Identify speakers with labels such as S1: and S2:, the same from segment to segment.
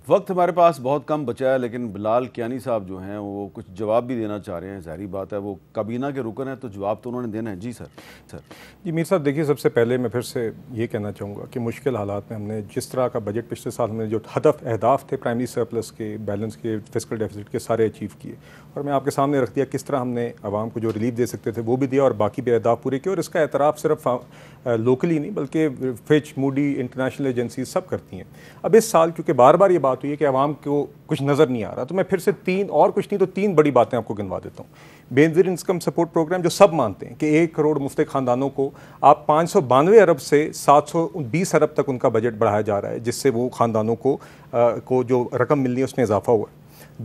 S1: वक्त हमारे पास बहुत कम बचा है, लेकिन बिलाल कियानी साहब जो हैं वो कुछ जवाब भी देना चाह रहे हैं। ज़ाहिर बात है, वो काबीना के रुकन है तो जवाब तो उन्होंने देना है। जी सर।
S2: जी मीर साहब, देखिए सबसे पहले मैं फिर से ये कहना चाहूँगा कि मुश्किल हालात में हमने जिस तरह का बजट पिछले साल हमने जो अहदाफ थे प्राइमरी सरप्लस के, बैलेंस के, फिस्कल डेफिसिट के, सारे अचीव किए। और मैं आपके सामने रख दिया किस तरह हमने आवाम को जो रिलीफ दे सकते थे वो भी दिया और बाकी भी अहदाफ पूरे किए। और इसका एतराफ़ सिर्फ लोकली नहीं बल्कि फिच, मूडी, इंटरनेशनल एजेंसी सब करती हैं। अब इस साल क्योंकि बार बार ये बात हुई है कि आवाम को कुछ नज़र नहीं आ रहा, तो मैं फिर से तीन बड़ी बातें आपको गिनवा देता हूँ। बेनज़ीर इनकम सपोर्ट प्रोग्राम, जो सब मानते हैं कि 1 करोड़ मुफ्त ख़ानदानों को आप 592 अरब से 720 अरब तक उनका बजट बढ़ाया जा रहा है, जिससे वो ख़ानदानों को जो रकम मिलनी है उसमें इजाफा हुआ है।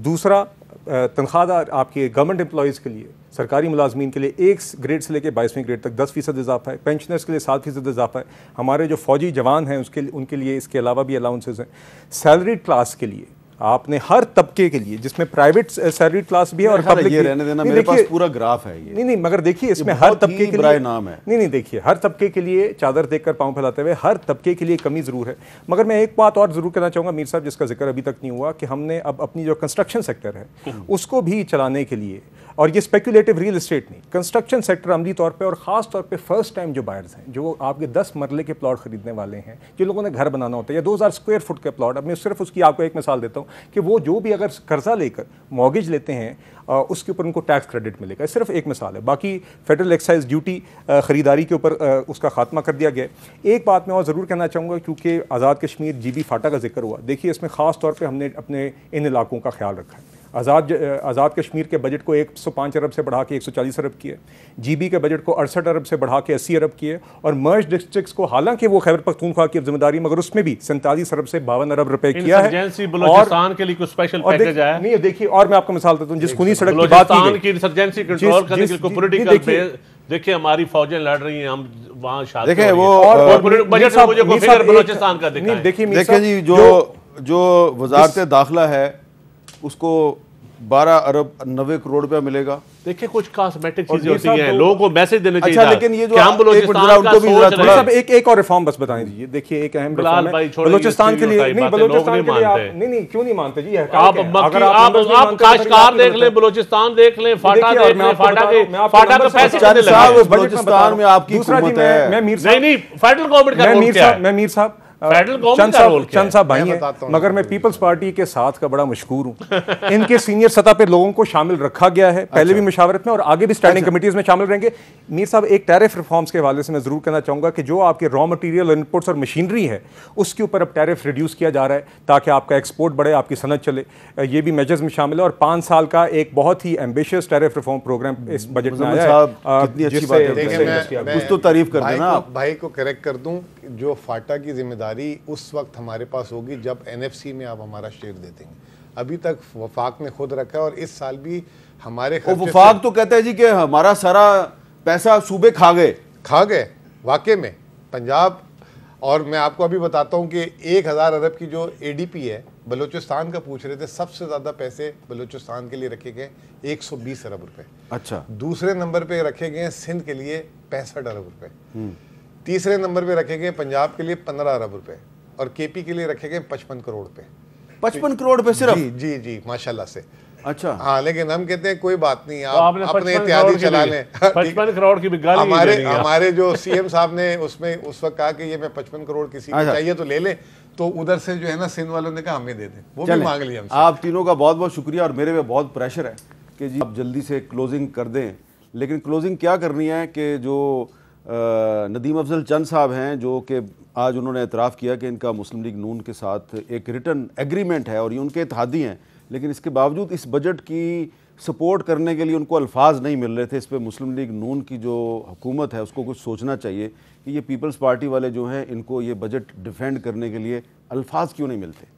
S2: दूसरा, तनख्वाहदार आपके गवर्नमेंट एम्प्लॉयज़ के लिए, सरकारी मुलाजमीन के लिए 1 ग्रेड से लेकर 22वीं ग्रेड तक 10% इजाफा है। पेंशनर्स के लिए 7% इजाफा है। हमारे जो फौजी जवान हैं उनके लिए इसके अलावा भी अलाउंसेस हैं। सैलरीड क्लास के लिए आपने हर तबके के लिए, जिसमें प्राइवेट सैलरीड क्लास भी है और पब्लिक
S1: ये रहने देना, मेरे पास पूरा ग्राफ है ये।
S2: नहीं, मगर देखिए इसमें हर तबके के लिए
S1: नाम है।
S2: नहीं, देखिए हर तबके के लिए चादर देखकर पांव फैलाते हुए हर तबके के लिए कमी ज़रूर है। मगर मैं एक बात और ज़रूर कहना चाहूँगा मीर साहब, जिसका जिक्र अभी तक नहीं हुआ, कि हमने अब अपनी जो कंस्ट्रक्शन सेक्टर है उसको भी चलाने के लिए, और ये स्पेकुलेटिव रियल एस्टेट नहीं, कंस्ट्रक्शन सेक्टर अमली तौर पे और ख़ास तौर पे फर्स्ट टाइम जो बायर्स हैं, जो आपके 10 मरले के प्लॉट खरीदने वाले हैं, जिन लोगों ने घर बनाना होता है, या 2000 स्क्वायर फुट के प्लॉट। अब मैं सिर्फ उसकी आपको एक मिसाल देता हूँ कि वो जो भी अगर कर्जा लेकर मॉर्गेज लेते हैं उसके ऊपर उनको टैक्स क्रेडिट मिलेगा। सिर्फ एक मिसाल है। बाकी फेडरल एक्साइज ड्यूटी ख़रीदारी के ऊपर उसका खात्मा कर दिया गया है। एक बात मैं और ज़रूर कहना चाहूँगा, क्योंकि आज़ाद कश्मीर GB फाटा का जिक्र हुआ, देखिए इसमें ख़ास तौर पर हमने अपने इन इलाकों का ख्याल रखा है। आज़ाद कश्मीर के बजट को 105 अरब से बढ़ा के 140 अरब किए, GB के बजट को 68 अरब से बढ़ा के 80 अरब किए, और मर्ज डिस्ट्रिक्ट्स को, हालांकि वो खैबर पख्तूनख्वा की जिम्मेदारी, मगर उसमें भी 47 अरब से 52 अरब रुपए किया है।
S3: बलूचिस्तान के लिए कुछ स्पेशल पैकेज है।
S2: नहीं देखिए, और मैं आपको मिसाल देता हूँ, जिस खूनी सड़क की बात की,
S3: इंसर्जेंसी कंट्रोल करने के लिए पॉलिटिकल, देखिए हमारी फौजें लड़ रही हैं, हम वहां शादी,
S1: देखिए वो
S3: बजट में मुझे कोई फिगर बलूचिस्तान का दिखा।
S1: देखिए जी, जो वजारत दाखिला है उसको 12 अरब 90 करोड़ रुपया मिलेगा।
S3: देखिए कुछ कॉस्मेटिक चीजें होती हैं, लोगों को मैसेज देने चाहिए।
S1: अच्छा, लेकिन ये जो
S2: एक और रिफॉर्म बस बताएं जी। देखिए एक अहम रिफॉर्म है बलूचिस्तान के लिए। नहीं, बलूचिस्तान के लिए आप नहीं क्यों नहीं मानते जी?
S3: आप काशकार देख लें, बलूचिस्तान देख लें, फाटा देख लें, फाटा का पैसे
S1: बलूचिस्तान में आपकी हुकूमत है।
S3: नहीं, फेडरल गवर्नमेंट का रोल क्या है?
S2: मैं मीर साहब चंद साहब भाई हैं, मगर मैं पीपल्स पार्टी के साथ का बड़ा मशहूर हूं। इनके सीनियर सतह पे लोगों को शामिल रखा गया है, पहले भी मुशावरत में और आगे भी स्टैंडिंग कमेटीज में शामिल रहेंगे। मीर साहब, एक टैरिफ रिफॉर्म्स के हवाले से मैं जरूर कहना चाहूंगा कि जो आपके रॉ मटेरियल इनपुट्स और मशीनरी है उसके ऊपर अब टैरिफ रिड्यूस किया जा रहा है ताकि आपका एक्सपोर्ट बढ़े, आपकी सनत चले। ये भी मेजर्स में शामिल है और 5 साल का एक बहुत ही एम्बिशियस टैरिफ रिफॉर्म प्रोग्राम इस बजट में आया है।
S1: कुछ तो तारीफ कर देना।
S4: भाई को करेक्ट कर दूं, जो फाटा की जिम्मेदारी उस वक्त हमारे पास होगी जब NFC में आप हमारा शेयर दे देंगे। अभी तक वफाक ने खुद रखा है और इस साल भी हमारे
S1: वफाक तो कहता है जी कि हमारा सारा पैसा सूबे खा गए।
S4: वाकई में पंजाब, और मैं आपको अभी बताता हूं कि 1000 अरब की जो ADP है बलूचिस्तान का पूछ रहे थे, सबसे ज्यादा पैसे बलूचिस्तान के लिए रखे गए 120 अरब रुपए।
S1: अच्छा।
S4: दूसरे नंबर पे रखे गए सिंध के लिए 65 अरब रुपए। तीसरे नंबर पे रखे गए पंजाब के लिए 15 अरब रुपए और KP के लिए रखे गए 55 करोड़ रुपए।
S1: 55 करोड़ रुपए सिर्फ?
S4: जी माशाल्लाह से।
S1: अच्छा
S4: हाँ, लेकिन हम कहते हैं कोई बात नहीं, आप अपने इत्यादि चला लें।
S3: 55 करोड़ की भी गाली
S4: हमारे जो CM साहब ने उसमें उस वक्त कहा कि ये मैं 55 करोड़ किसी को चाहिए तो ले ले, तो उधर से जो है ना सिंध वालों ने कहा हमें दे दें, वो भी मांग लिया।
S1: आप तीनों का बहुत बहुत शुक्रिया और मेरे पे बहुत प्रेशर है कि जी आप जल्दी से क्लोजिंग कर दें। लेकिन क्लोजिंग क्या करनी है कि जो नदीम अफजल चंद साहब हैं, जो कि आज उन्होंने एतराफ़ किया कि इनका मुस्लिम लीग नून के साथ एक रिटर्न एग्रीमेंट है और ये उनके इत्तेहादी हैं, लेकिन इसके बावजूद इस बजट की सपोर्ट करने के लिए उनको अल्फाज नहीं मिल रहे थे। इस पर मुस्लिम लीग नून की जो हुकूमत है उसको कुछ सोचना चाहिए कि ये पीपल्स पार्टी वाले जो हैं इनको ये बजट डिफेंड करने के लिए अल्फाज क्यों नहीं मिलते।